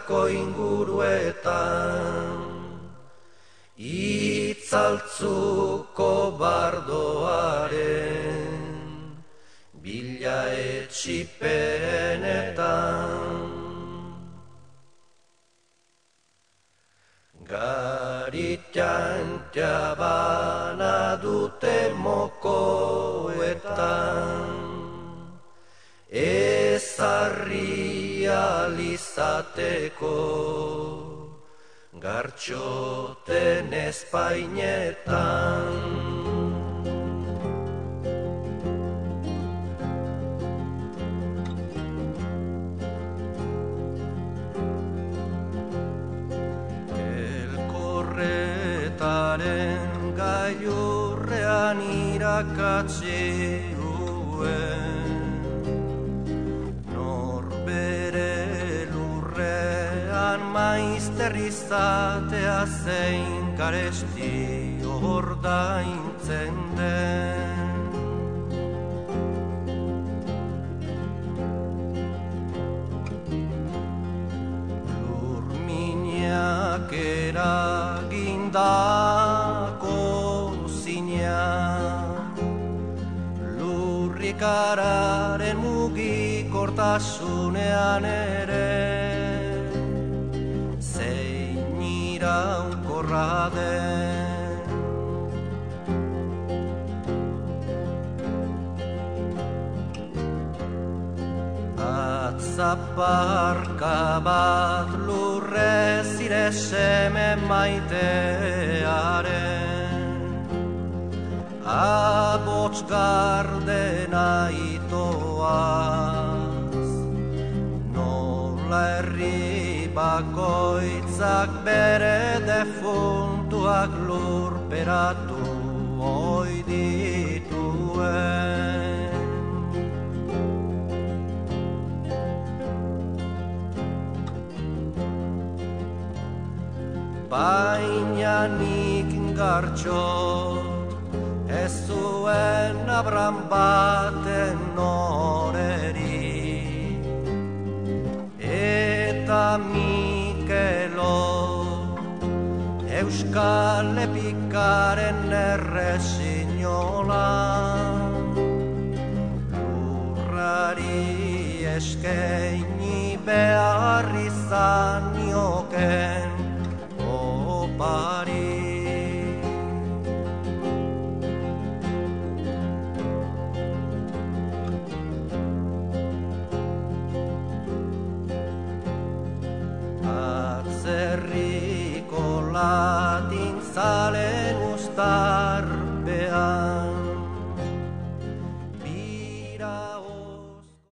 Bertako inguruetan itzaltzuko bardoaren bila etxipenetan. Garitan jabana dute mokoetan, ezarri alizateko gartxoten espainetan. Elkorretaren gailurrean irakatsi duen, norbere lurrean maizter izatea zein garesti ordaintzen den. Lurminak eragindako zina, lurrikararen mugikortasunean ere, zein iraunkorra den. Atzaparka bat lurrez ire seme maitearen, abots gardena itoaz, nola herri bakoitzak bere defuntuak lurperatu ohi dituen. Baina nik gartxot ez zuen abran baten noreri, eta Mikelo euskal epikaren errezinola, lurrari eskaini behar izan nioken opari. Atzerriko